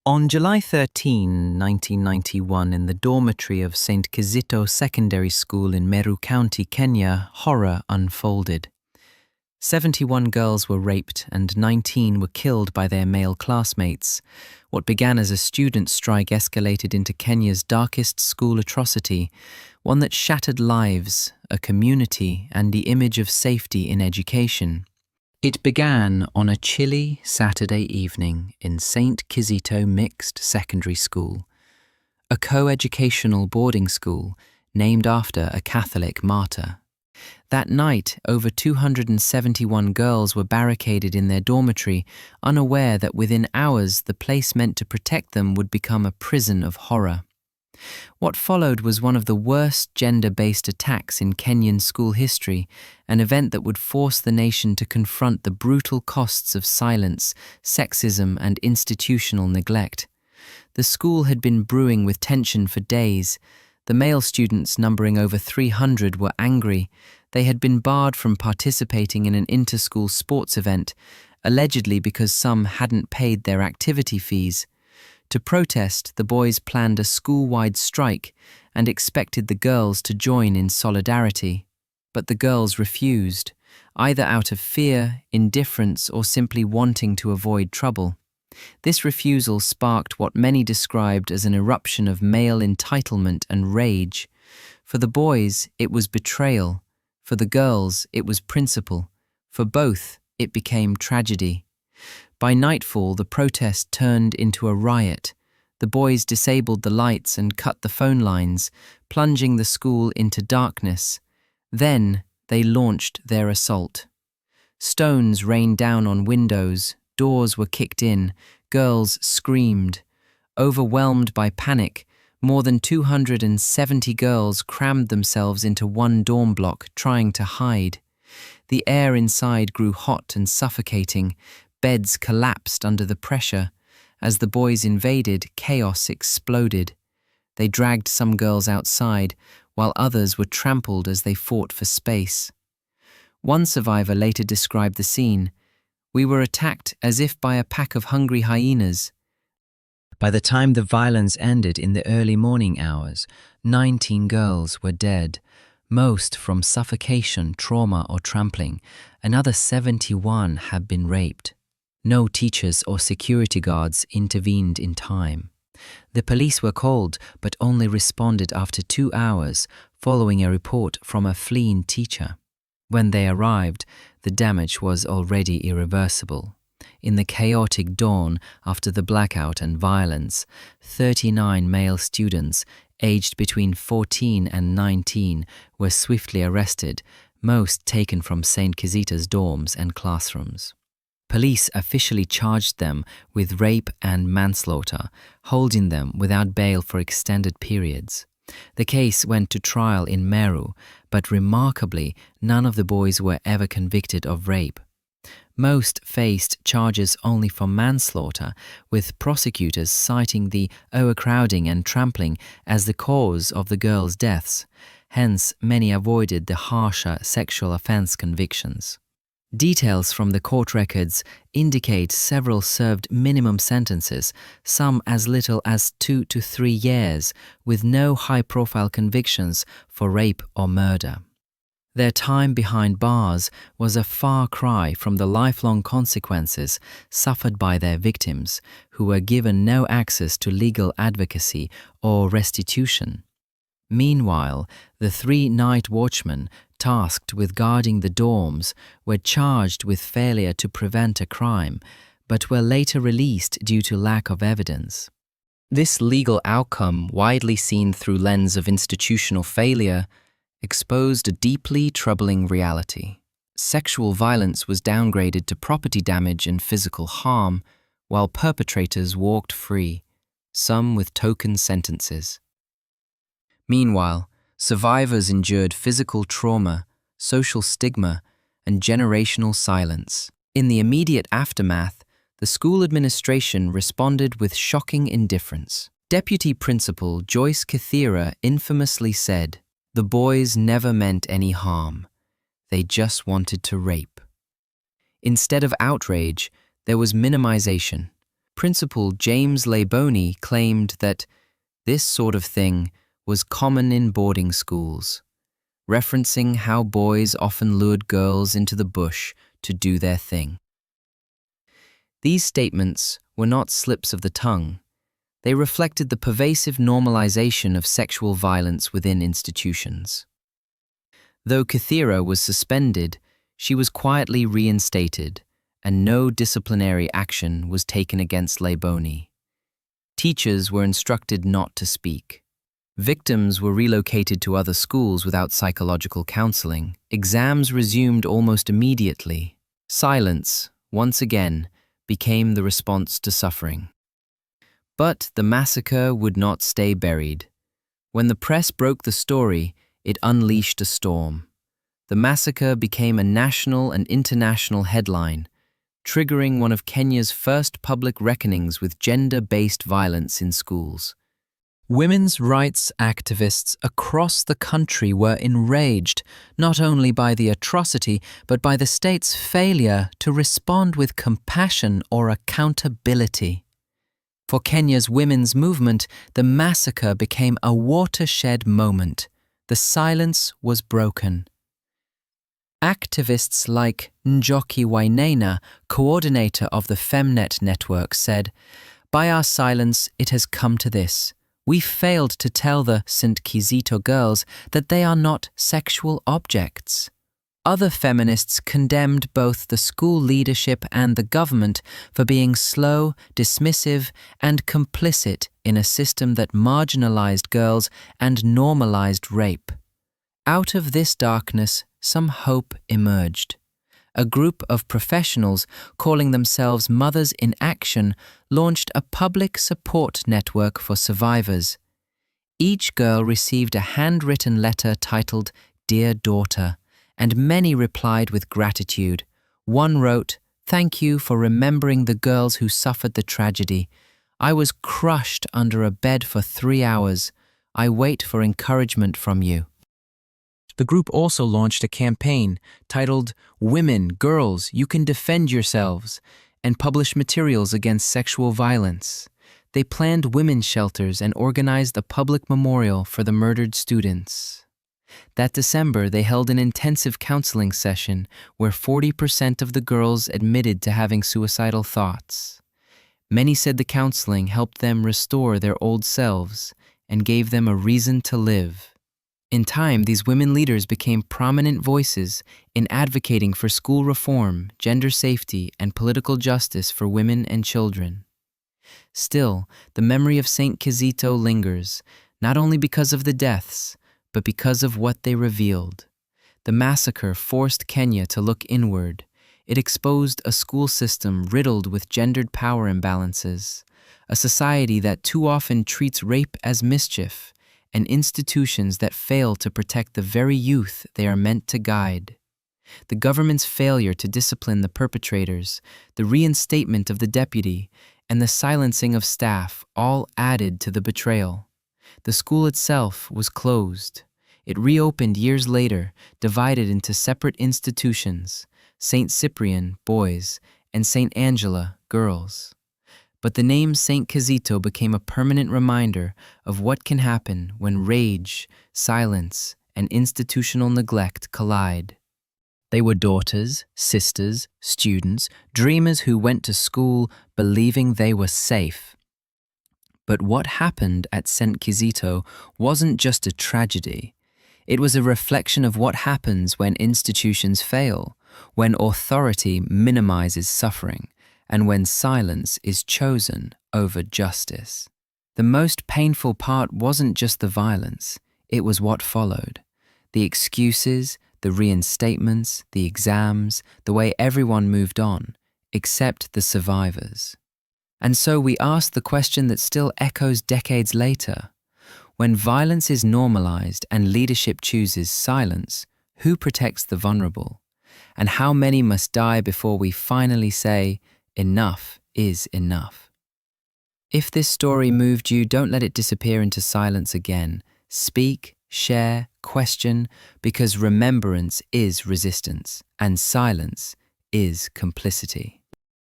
On July 13, 1991, in the dormitory of St. Kizito Secondary School in Meru County, Kenya, horror unfolded. 71 girls were raped and 19 were killed by their male classmates. What began as a student strike escalated into Kenya's darkest school atrocity, one that shattered lives, a community, and the image of safety in education. It began on a chilly Saturday evening in St. Kizito Mixed Secondary School, a co-educational boarding school named after a Catholic martyr. That night, over 271 girls were barricaded in their dormitory, unaware that within hours the place meant to protect them would become a prison of horror. What followed was one of the worst gender-based attacks in Kenyan school history, an event that would force the nation to confront the brutal costs of silence, sexism, and institutional neglect. The school had been brewing with tension for days. The male students, numbering over 300, were angry. They had been barred from participating in an inter-school sports event, allegedly because some hadn't paid their activity fees. To protest, the boys planned a school-wide strike and expected the girls to join in solidarity. But the girls refused, either out of fear, indifference, or simply wanting to avoid trouble. This refusal sparked what many described as an eruption of male entitlement and rage. For the boys, it was betrayal. For the girls, it was principle. For both, it became tragedy. By nightfall, the protest turned into a riot. The boys disabled the lights and cut the phone lines, plunging the school into darkness. Then they launched their assault. Stones rained down on windows, doors were kicked in, girls screamed. Overwhelmed by panic, more than 270 girls crammed themselves into one dorm block, trying to hide. The air inside grew hot and suffocating. Beds collapsed under the pressure. As the boys invaded, chaos exploded. They dragged some girls outside, while others were trampled as they fought for space. One survivor later described the scene. "We were attacked as if by a pack of hungry hyenas." By the time the violence ended in the early morning hours, 19 girls were dead, most from suffocation, trauma, or trampling. Another 71 had been raped. No teachers or security guards intervened in time. The police were called, but only responded after 2 hours, following a report from a fleeing teacher. When they arrived, the damage was already irreversible. In the chaotic dawn after the blackout and violence, 39 male students, aged between 14 and 19, were swiftly arrested, most taken from St. Kizito's dorms and classrooms. Police officially charged them with rape and manslaughter, holding them without bail for extended periods. The case went to trial in Meru, but remarkably, none of the boys were ever convicted of rape. Most faced charges only for manslaughter, with prosecutors citing the overcrowding and trampling as the cause of the girls' deaths. Hence, many avoided the harsher sexual offense convictions. Details from the court records indicate several served minimum sentences, some as little as 2 to 3 years, with no high-profile convictions for rape or murder. Their time behind bars was a far cry from the lifelong consequences suffered by their victims, who were given no access to legal advocacy or restitution. Meanwhile, the 3 night watchmen tasked with guarding the dorms were charged with failure to prevent a crime, but were later released due to lack of evidence. This legal outcome, widely seen through lens of institutional failure, exposed a deeply troubling reality. Sexual violence was downgraded to property damage and physical harm, while perpetrators walked free, some with token sentences. Meanwhile, survivors endured physical trauma, social stigma, and generational silence. In the immediate aftermath, the school administration responded with shocking indifference. Deputy Principal Joyce Kathira infamously said, "The boys never meant any harm. They just wanted to rape." Instead of outrage, there was minimization. Principal James Laboney claimed that this sort of thing was common in boarding schools, referencing how boys often lured girls into the bush to do their thing. These statements were not slips of the tongue. They reflected the pervasive normalization of sexual violence within institutions. Though Kizito was suspended, she was quietly reinstated, and no disciplinary action was taken against Laboney. Teachers were instructed not to speak. Victims were relocated to other schools without psychological counseling. Exams resumed almost immediately. Silence, once again, became the response to suffering. But the massacre would not stay buried. When the press broke the story, it unleashed a storm. The massacre became a national and international headline, triggering one of Kenya's first public reckonings with gender-based violence in schools. Women's rights activists across the country were enraged, not only by the atrocity, but by the state's failure to respond with compassion or accountability. For Kenya's women's movement, the massacre became a watershed moment. The silence was broken. Activists like Njoki Wainaina, coordinator of the Femnet network, said, "By our silence, it has come to this. We failed to tell the St. Kizito girls that they are not sexual objects." Other feminists condemned both the school leadership and the government for being slow, dismissive, and complicit in a system that marginalized girls and normalized rape. Out of this darkness, some hope emerged. A group of professionals calling themselves Mothers in Action launched a public support network for survivors. Each girl received a handwritten letter titled "Dear Daughter," and many replied with gratitude. One wrote, "Thank you for remembering the girls who suffered the tragedy. I was crushed under a bed for 3 hours. I wait for encouragement from you." The group also launched a campaign titled "Women, Girls, You Can Defend Yourselves," and published materials against sexual violence. They planned women's shelters and organized a public memorial for the murdered students. That December, they held an intensive counseling session where 40% of the girls admitted to having suicidal thoughts. Many said the counseling helped them restore their old selves and gave them a reason to live. In time, these women leaders became prominent voices in advocating for school reform, gender safety, and political justice for women and children. Still, the memory of St. Kizito lingers, not only because of the deaths, but because of what they revealed. The massacre forced Kenya to look inward. It exposed a school system riddled with gendered power imbalances, a society that too often treats rape as mischief, and institutions that fail to protect the very youth they are meant to guide. The government's failure to discipline the perpetrators, the reinstatement of the deputy, and the silencing of staff all added to the betrayal. The school itself was closed. It reopened years later, divided into separate institutions, St. Cyprian, boys, and St. Angela, girls. But the name St. Kizito became a permanent reminder of what can happen when rage, silence, and institutional neglect collide. They were daughters, sisters, students, dreamers who went to school believing they were safe. But what happened at St. Kizito wasn't just a tragedy. It was a reflection of what happens when institutions fail, when authority minimizes suffering, and when silence is chosen over justice. The most painful part wasn't just the violence, it was what followed. The excuses, the reinstatements, the exams, the way everyone moved on, except the survivors. And so we ask the question that still echoes decades later. When violence is normalized and leadership chooses silence, who protects the vulnerable? And how many must die before we finally say, enough is enough? If this story moved you, don't let it disappear into silence again. Speak, share, question, because remembrance is resistance, and silence is complicity.